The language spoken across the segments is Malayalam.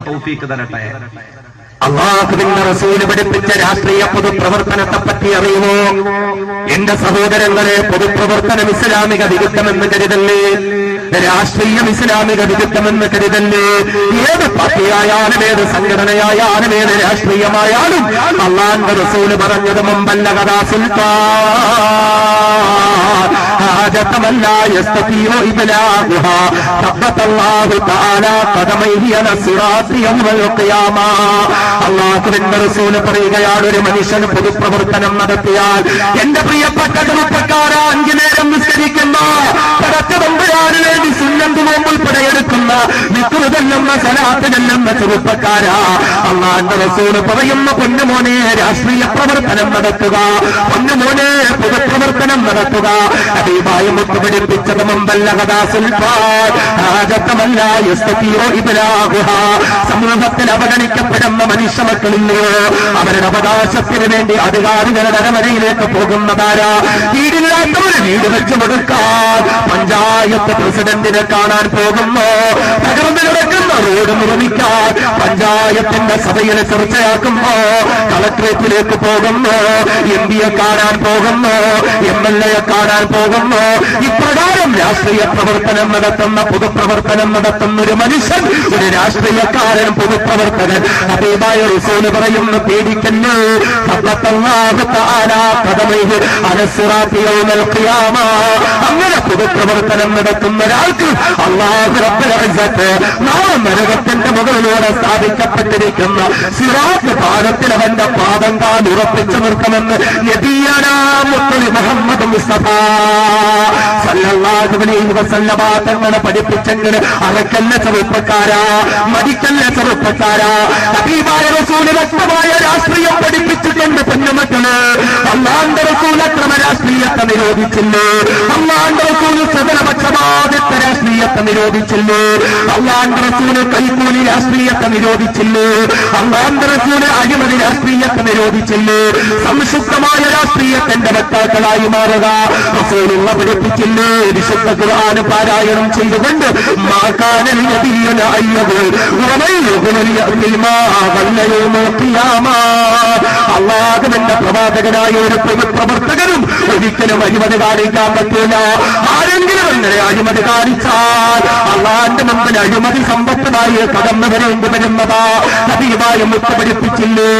തൗഫീഖ് തരട്ടെ. അല്ലാഹുവിന്റെ റസൂല് പഠിപ്പിച്ച രാഷ്ട്രീയ പൊതുപ്രവർത്തനത്തെ പറ്റി അറിയുമോ? എന്റെ സഹോദരങ്ങളെ, പൊതുപ്രവർത്തനം ഇസ്ലാമിക വിരുദ്ധമെന്ന് കരുതല്ലേ, രാഷ്ട്രീയം ഇസ്ലാമിക വിരുദ്ധമെന്ന് കരുതല്ലേ. ഏത് പാർട്ടിയായാലും ഏത് സംഘടനയായാലും ഏത് രാഷ്ട്രീയമായാലും അല്ലാഹുവിന്റെ റസൂല് പറഞ്ഞത് മുമ്പല്ലഗദാ സുൽത്താൻ ഹാജതമല്ല യസ്തതിഉ ഇബ്ലാഗുഹാ തബ്ബതല്ലാഹു തആല ഖദമൈഹി അലാ സിറാത്തി യൗമൽ ഖിയാമ. അല്ലാഹുവിന്റെ റസൂല് പറയുകയാണ്, ഒരു മനുഷ്യൻ പൊതുപ്രവർത്തനം നടത്തിയാൽ, എന്റെ പ്രിയപ്പെട്ട ചെറുപ്പക്കാരാ, 5 നേരം നിസ്കരിക്കുന്ന, പടച്ചതമ്പുരാന് വേണ്ടി സുന്നത്ത് നോമ്പ് ഉൾപ്പെടെയെടുക്കുന്ന, ദിക്റ് ചൊല്ലുന്ന, സലാത്ത് ചൊല്ലുന്ന ചെറുപ്പക്കാരാ, അല്ലാഹുവിന്റെ റസൂല് പറയുന്ന പൊന്നുമോനെ രാഷ്ട്രീയ പ്രവർത്തനം നടത്തുക, പൊന്നുമോനെ പൊതുപ്രവർത്തനം നടത്തുക. ഹബീബായ മുത്ത് പഠിപ്പിച്ചത് മുമ്പല്ലഗദാ സുൽത്താൻ ഹാജതമല്ല യസ്തതിഉ ഇബ്ലാഗുഹാ. സമൂഹത്തിൽ അവഗണിക്കപ്പെടുന്ന മനുഷ്യമക്കളില്ലയോ, അവരുടെ അവകാശത്തിന് വേണ്ടി അധികാരികളുടെ അരമനയിലേക്ക് പോകുന്നതാരാ? വീടില്ലാത്തവര് വീട് വെച്ച് കൊടുക്കാൻ പഞ്ചായത്ത് പ്രസിഡന്റിനെ കാണാൻ പോകുന്നു, തകർന്നു കിടക്കുന്ന റോഡ് നിർമ്മിക്കാൻ പഞ്ചായത്തിന്റെ സഭയിൽ ചർച്ചയാക്കുമ്പോ കളക്ടറേറ്റിലേക്ക് പോകുന്നു, MP യെ കാണാൻ പോകുന്നു, MLA യെ കാണാൻ പോകുന്നു. ഇപ്രകാരം രാഷ്ട്രീയ പ്രവർത്തനം നടത്തുന്ന, പൊതുപ്രവർത്തനം നടത്തുന്ന ഒരു മനുഷ്യൻ, ഒരു രാഷ്ട്രീയക്കാരൻ, പൊതുപ്രവർത്തകൻ, ഹബീബായ റസൂല് പറയുന്നു, പേടിക്കല്ലേ, തബ്ബതല്ലാഹു തആല ഖദമൈഹി അലാ സിറാത്തി യൗമൽ ഖിയാമ. അങ്ങനെ പൊതുപ്രവർത്തനം നടത്തുന്ന ഒരാൾക്ക് അല്ലാഹു റബ്ബുൽ ഇസ്സത്ത് നാളെ നരകത്തിന്റെ മുകളിലൂടെ സ്ഥാപിക്കപ്പെട്ടിരിക്കുന്ന സിറാത്ത് പാദത്തിൽ അവന്റെ പാദം കാൽ ഉറപ്പിച്ചു നിർത്തുമെന്ന് നബിയനാ മുത്തലി മുഹമ്മദ് മുസ്തഫ സല്ലല്ലാഹു അലൈഹി വസല്ലമ തങ്ങളെ പഠിപ്പിച്ചെങ്കിൽ അറക്കല്ല ചെറുപ്പക്കാരാ, മടിക്കല്ല ചെറുപ്പക്കാരാ. ഹബീബായ റസൂല് വ്യക്തമായ രാഷ്ട്രീയം പഠിപ്പിച്ചിട്ടുണ്ട് പൊന്നുമക്കള്. അല്ലാഹുവിന്റെ റസൂൽ അക്രമ രാഷ്ട്രീയത്തെ നിരോധിച്ചില്ലേ, അല്ലാഹുവിന്റെ റസൂല് സദനപക്ഷപാതിത്വ രാഷ്ട്രീയത്തെ നിരോധിച്ചില്ലേ, അല്ലാഹുവിന്റെ റസൂല് കൈക്കൂലി രാഷ്ട്രീയത്തെ നിരോധിച്ചില്ലേ, അല്ലാഹുവിന്റെ റസൂല് അഴിമതി രാഷ്ട്രീയത്തെ നിരോധിച്ചില്ലേ, സംശുദ്ധമായ രാഷ്ട്രീയത്തിന്റെ വക്താക്കളായി മാറുക റസൂലുള്ള പഠിപ്പിച്ചില്ലേ. വിശുദ്ധ ഖുർആൻ പാരായണം ചെയ്തുകൊണ്ട് അല്ലാഹുവിന്റെ പ്രവാചകനായ ഒരു പ്രവർത്തകനും ഒരിക്കലും അഴിമതി കാണിക്കാൻ പറ്റില്ല. ആരെങ്കിലും അങ്ങനെ അഴിമതി കാണിച്ചാൽ അള്ളാന്റെ മുമ്പിൽ അഴിമതി സമ്പത്തുമായി കടന്നു വരേണ്ടി വരുന്നതാ. ഹബീബായ മുത്ത് പഠിപ്പിച്ചില്ലേ,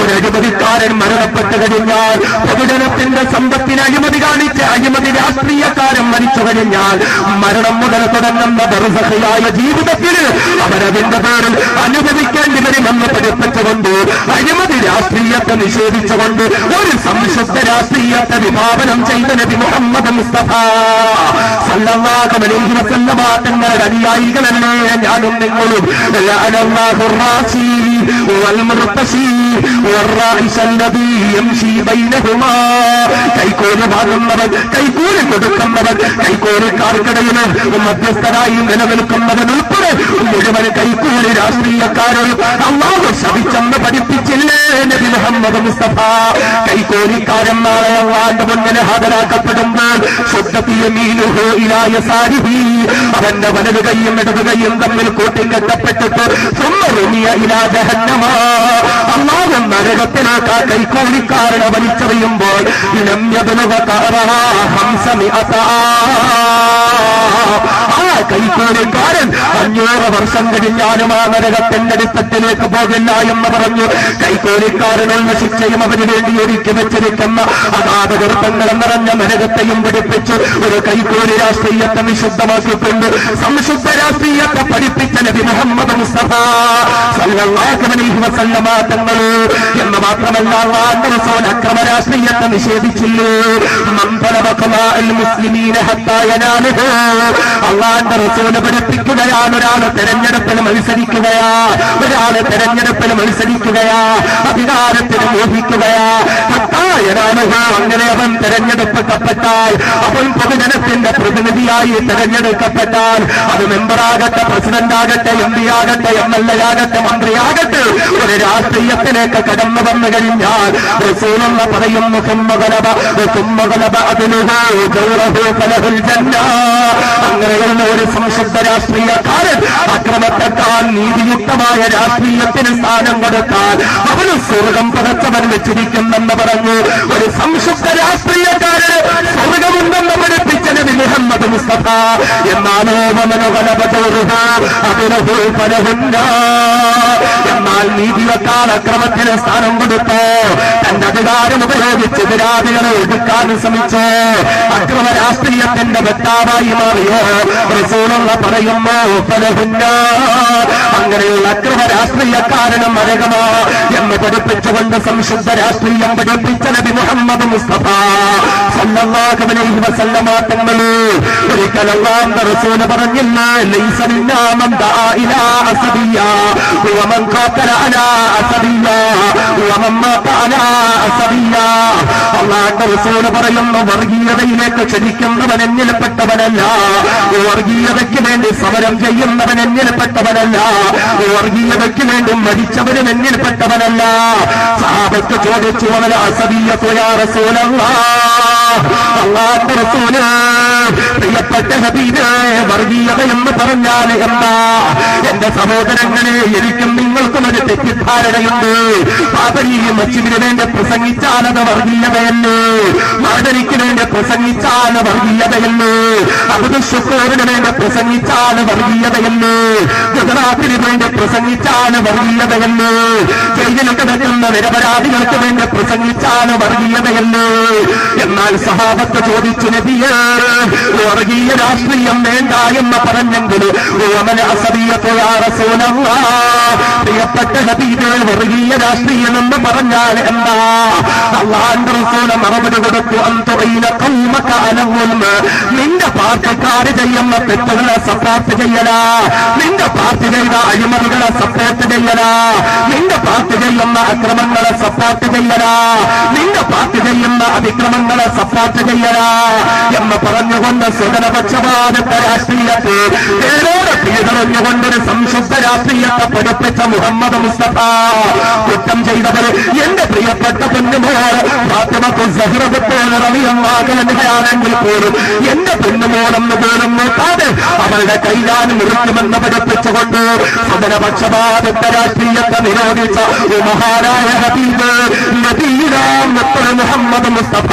ഒരു അഴിമതിക്കാരൻ മരണപ്പെട്ടു കഴിഞ്ഞാൽ, പൊതുജനത്തിന്റെ സമ്പത്തിന് അഴിമതി കാണിച്ച് അഴിമതി രാഷ്ട്രീയക്കാരൻ മരിച്ചു കഴിഞ്ഞാൽ, മരണം മുതൽ തുടങ്ങുന്ന ബർസഖിയായ ജീവിതത്തിൽ അവരതിന്റെ പേരിൽ അനുഭവിക്കേണ്ടി വരുമെന്ന് പഠിപ്പിച്ചുകൊണ്ട്, അഴിമതി രാഷ്ട്രീയത്തെ നിഷേധിച്ചുകൊണ്ട്, ഒരു സംശുദ്ധ രാഷ്ട്രീയത്തെ വിഭാവനം ചെയ്ത നബി മുഹമ്മദ് മുസ്തഫ സല്ലല്ലാഹു അലൈഹി വസല്ലമ തങ്ങളുടെ അനുയായികളല്ലേ ഞാനും നിങ്ങളും. ലഅനല്ലാഹു റാസി വൽ മുർതസി വറായിസ അല്ലദീ യംശി ബൈനഹുമാ. കൈക്കൂലി വാങ്ങുന്നവൻ, കൈക്കൂലി കൊടുക്കുന്നവൻ, കൈക്കൂലിക്കാർക്കിടയിൽ മധ്യസ്ഥരായി നിലനിൽക്കുന്നവൻ ഉൾപ്പെടെ മുഴുവൻ കൈക്കൂലി രാഷ്ട്രീയക്കാരും അല്ലാഹു ശപിച്ചെന്ന് പഠിപ്പിച്ചില്ലേ നബി മുഹമ്മദ് മുസ്തഫ. കൈക്കൂലിക്കാരൻ നാളെ അല്ലാഹുവിന്റെ മുന്നിൽ ഹാജരാക്കപ്പെടുമ്പോൾ അവന്റെ വലതു കൈയും ഇടതു കൈയും തമ്മിൽ കൂട്ടിക്കെട്ടപ്പെട്ടിട്ട് അല്ലാഹു നരകത്തിലേക്ക് ആ കൈക്കൂലിക്കാരനെ വലിച്ചെറിയുമ്പോൾ ആ കൈക്കൂലിക്കാരൻ 500 വർഷം കഴിഞ്ഞാലും ആ നരകത്തിന്റെ അടിത്തട്ടിലേക്ക് പോകില്ല എന്ന് പറഞ്ഞു. കൈക്കൂലിക്കാരനുള്ള ശിക്ഷയും അവന് വേണ്ടി ഒരുക്കി വെച്ചിരിക്കുന്ന അഗാധകൃത്യങ്ങളും നിറഞ്ഞ നരകത്തെയും പഠിപ്പിച്ച് ഒരു കൈക്കൂലി രാഷ്ട്രീയത്തെ വിശുദ്ധമാക്കിക്കൊണ്ട് സംശുദ്ധ രാഷ്ട്രീയത്തെ പഠിപ്പിച്ച നബി മുഹമ്മദ് മുസ്തഫ സല്ലല്ലാഹു അലൈഹി വസല്ലമ തങ്ങൾ. എന്ന് മാത്രമല്ല അല്ലാഹുവിന്റെ റസൂൽ അക്രമ രാഷ്ട്രീയത്തെ നിഷേധിച്ചില്ലേ. അല്ലാഹുവിന്റെ റസൂൽ പഠിപ്പിക്കുകയാണ്, ഒരാള് തെരഞ്ഞെടുപ്പിൽ മത്സരിക്കുകയാ, അധികാരത്തിന് മോഹിക്കുകയാ. അങ്ങനെ അവൻ തെരഞ്ഞെടുക്കപ്പെട്ടാൽ, അവൻ പൊതുജനത്തിന്റെ പ്രതിനിധിയായി തെരഞ്ഞെടുക്കപ്പെട്ടാൽ, അത് മെമ്പറാകട്ടെ, പ്രസിഡന്റ് പ്രസിഡന്റാകട്ടെ, MP ആകട്ടെ, MLA ആകട്ടെ, മന്ത്രിയാകട്ടെ, ഒരു രാഷ്ട്രീയത്തിലേക്ക് കടന്നു വന്നു കഴിഞ്ഞാൽ റസൂലുള്ള പറയുന്നു അങ്ങനെയുള്ള ഒരു സംശുദ്ധ രാഷ്ട്രീയക്കാരൻ അക്രമത്തെക്കാൾ നീതിയുക്തമായ രാഷ്ട്രീയത്തിന് സ്ഥാനം കൊടുത്താൽ അവന് സ്വർഗം പടച്ചവൻ വെച്ചിരിക്കുന്നെന്ന് പറഞ്ഞു. ഒരു സംശുദ്ധ രാഷ്ട്രീയക്കാരന് സ്വർഗമുണ്ടെന്ന് പഠിപ്പിച്ച നബി മുഹമ്മദ് മുസ്തഫ. എന്നാലോ എന്നാൽ നീതിവെക്കാൻ അക്രമത്തിന് സ്ഥാനം കൊടുത്തോ, തന്റെ അധികാരം ഉപയോഗിച്ച് എതിരാളികളെ ഒതുക്കാൻ ശ്രമിച്ചോ, അക്രമ രാഷ്ട്രീയത്തിന്റെ വ്യക്താവായി മാറിയോ, റസൂലുള്ള പറയുമ്പോ ഫലഹുന്ന. അങ്ങനെയുള്ള അക്രമ രാഷ്ട്രീയക്കാരനും മരകമോ എന്ന് പഠിപ്പിച്ചുകൊണ്ട് സംശുദ്ധ രാഷ്ട്രീയം പഠിപ്പിച്ച നബി മുഹമ്മദ് മുസ്തഫ സല്ലല്ലാഹു അലൈഹി വസല്ലമ തങ്ങൾ ഒരിക്കൽ അല്ലാഹുവിന്റെ റസൂൽ പറഞ്ഞില്ല, ലൈസ മിന്നാ മൻ ദആ ഇലാ അസബിയ്യ വമൻ ഖാതല അലാ അസബിയ്യ വമൻ മാത അലാ അസബിയ്യ. അല്ലാഹുവിന്റെ റസൂൽ പറയുന്നു, വർഗീയതയിലേക്ക് ക്ഷണിക്കുന്നവൻ എന്നിൽപ്പെട്ടവനല്ല, വർഗീയതയ്ക്ക് വേണ്ടി സമരം ചെയ്യുന്നവൻ എന്നിൽപ്പെട്ടവനല്ല, വർഗീയതയ്ക്ക് വേണ്ടി മരിച്ചവനും എന്നിൽപ്പെട്ടവനല്ല. സഹാബത്ത് ചോദിച്ചു, വമൻ അസബിയ്യതു യാ റസൂലല്ലാഹ്. അല്ലാഹുവിന്റെ റസൂൽ പ്രിയപ്പെട്ട ഹബീബേ, വർഗീയത എന്ന് പറഞ്ഞാൽ എന്താ? എന്റെ സഹോദരങ്ങളെ, എനിക്കും നിങ്ങൾക്കും ഒരു തെറ്റിദ്ധാരണയുണ്ട്. പാപരി മച്ചിന് വേണ്ടി പ്രസംഗിച്ചാലത് വർഗീയതയല്ലേ, മാതരിക്ക് വേണ്ടി പ്രസംഗിച്ചാൽ വർഗീയതയല്ലേ, അബ്ദുൽ ശുക്കൂറിന് വേണ്ടി പ്രസംഗിച്ചാൽ വർഗീയതയല്ലേ, ഗുജറാത്തിന് വേണ്ടി പ്രസംഗിച്ചാൽ വർഗീയതയല്ലേ, ജയിലിൽ കിടക്കുന്ന നിരപരാധികൾക്ക് വേണ്ടി പ്രസംഗിച്ചാൽ വർഗീയതയല്ലേ. എന്നാൽ സഹാബത്ത് ചോദിച്ചു, നബിയേ, വർഗീയ രാഷ്ട്രീയം വേണ്ട എന്ന് പറഞ്ഞെങ്കിൽ പ്രിയപ്പെട്ട ഹബീബേ, വർഗീയ രാഷ്ട്രീയം എന്ന് പറഞ്ഞാൽ എന്താ? അല്ലാഹുവിന്റെ റസൂൽ മറുപടി കൊടുത്തു, നിന്റെ പാർട്ടിക്കാര് ചെയ്യുന്ന തെറ്റുകളെ സപ്പോർട്ട് ചെയ്യലാ, നിന്റെ പാർട്ടി ചെയ്ത അഴിമതികളെ സപ്പോർട്ട് ചെയ്യലാ, നിന്റെ പാർട്ടി ചെയ്യുന്ന അക്രമങ്ങളെ സപ്പോർട്ട് ചെയ്യലാ, നിന്റെ പാർട്ടി ചെയ്യുന്ന അതിക്രമങ്ങളെ സപ്പോർട്ട് ചെയ്യലാ എന്ന് പറഞ്ഞുകൊണ്ട് സുഗതപക്ഷപാതത്തെ രാഷ്ട്രീയത്തെ പേരോട് പിന്തുടർന്നുകൊണ്ടൊരു സംശുദ്ധ രാഷ്ട്രീയത്തെ പഠിപ്പിച്ച മുഹമ്മദ് മുസ്തഫ. കുറ്റം ചെയ്തവർ എന്റെ പ്രിയപ്പെട്ട പെണ്ണുമോൾ ഫാത്തിമത്തുൽ സഹ്റത്തുൽ റളിയല്ലാഹുഅൻഹയാണെങ്കിൽ പോലും എന്റെ പെണ്ണുമോളെന്ന് പോലും നോക്കാതെ അവളുടെ കൈകാൽ മുറിക്കുമെന്ന് പഠിപ്പിച്ചുകൊണ്ട് സുഗതപക്ഷപാതത്തെ രാഷ്ട്രീയത്തെ നിരോധിച്ച മഹാനായ ഹബീബ് നബിയുനാ മുഹമ്മദ് മുസ്തഫ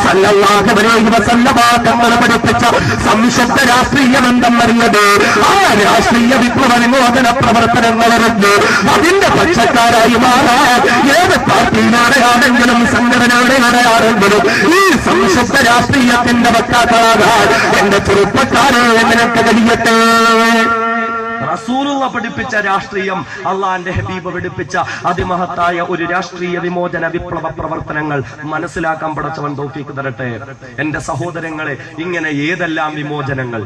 സല്ലല്ലാഹു അലൈഹി വസല്ലമ തങ്ങൾ പഠിപ്പിച്ച സംശുദ്ധ രാഷ്ട്രീയം എന്തെന്നറിയത്? ആ രാഷ്ട്രീയ വിപ്ലവ വിമോചന പ്രവർത്തനങ്ങളറിഞ്ഞ് അതിന്റെ പക്ഷക്കാരായി മാറാൻ ഏത് പാർട്ടിയിലൂടെയാണെങ്കിലും സംഘടനയുടെയാണെങ്കിലും ഈ സംശുദ്ധ രാഷ്ട്രീയത്തിന്റെ വക്താക്കളാകാൻ എന്റെ ചെറുപ്പക്കാരെ നിനക്ക് കഴിയട്ടെ. റസൂലുള്ള പഠിപ്പിച്ച രാഷ്ട്രീയം, അള്ളാന്റെ ഹബീബ് പഠിപ്പിച്ച അതിമഹത്തായ ഒരു രാഷ്ട്രീയ വിമോചന വിപ്ലവ പ്രവർത്തനങ്ങൾ മനസ്സിലാക്കാൻ പടച്ചവൻ തൗഫീഖ് തരട്ടെ. എന്റെ സഹോദരങ്ങളെ, ഇങ്ങനെ ഏതെല്ലാം വിമോചനങ്ങൾ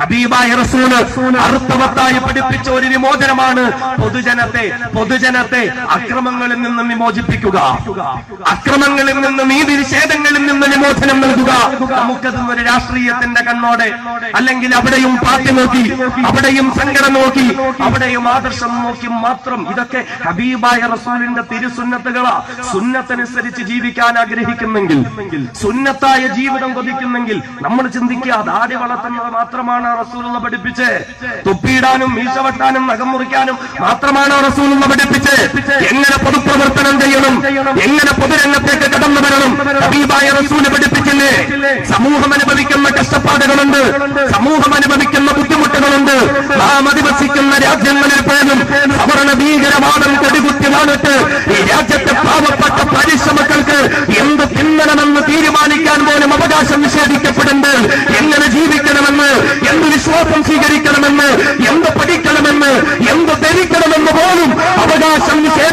ഹബീബായ റസൂല് അർത്ഥവത്തായി പഠിപ്പിച്ച ഒരു വിമോചനമാണ് പൊതുജനത്തെ അക്രമങ്ങളിൽ നിന്നും വിമോചിപ്പിക്കുക, അക്രമങ്ങളിൽ നിന്നും നീതി നിഷേധങ്ങളിൽ നിന്നും വിമോചനം നൽകുക. നമുക്കതൊരു രാഷ്ട്രീയത്തിന്റെ കണ്ണോടെ, അല്ലെങ്കിൽ അവിടെയും പാർട്ടി നോക്കി, അവിടെയും സംഘടന നോക്കി, അവിടെയും ആദർശം നോക്കി മാത്രം ഇതൊക്കെ ഹബീബായ റസൂലിന്റെ തിരുസുന്നത്തുകളാ. സുന്നത്തനുസരിച്ച് ജീവിക്കാൻ ആഗ്രഹിക്കുന്നെങ്കിൽ, സുന്നത്തായ ജീവിതം കൊതിക്കുന്നെങ്കിൽ നമ്മൾ ചിന്തിക്കുക, ദാടി വളർത്തുന്നത് മാത്രമാണ് റസൂലുള്ള പഠിപ്പിച്ച്, തുപ്പിയിടാനും മീശ വെട്ടാനും നഖം മുറിക്കാനും മാത്രമാണ് റസൂലുള്ള പഠിപ്പിച്ച്. എങ്ങനെ പൊതുപ്രവർത്തനം ചെയ്യണം, എങ്ങനെ പൊതുരംഗത്തേക്ക് കടന്നു വരണം ഹബീബായ റസൂല് പഠിപ്പിച്ചില്ലേ? സമൂഹം അനുഭവിക്കുന്ന കഷ്ടപ്പാടുകളുണ്ട്, സമൂഹം അനുഭവിക്കുന്ന ബുദ്ധിമുട്ടുകളുണ്ട്. നാം അധിവസിക്കുന്ന രാജ്യങ്ങളിൽ പോലും സവർണ ഭീകരവാദം കൊടികുത്തി വാണിട്ട് ഈ രാജ്യത്തെ പാവപ്പെട്ട പരിശ്രമക്കൾക്ക് എന്ത് തിന്നണമെന്ന് തീരുമാനിക്കാൻ പോലും അവകാശം നിഷേധിക്കപ്പെടുന്നത്. എങ്ങനെ ജീവിക്കണമെന്ന്, എന്ത് വിശ്വാസം സ്വീകരിക്കണമെന്ന്, എന്ത് പഠിക്കണമെന്ന്, എന്ത് ധരിക്കണമെന്ന് പോലും അവകാശം നിഷേധിക്കപ്പെടുന്നത്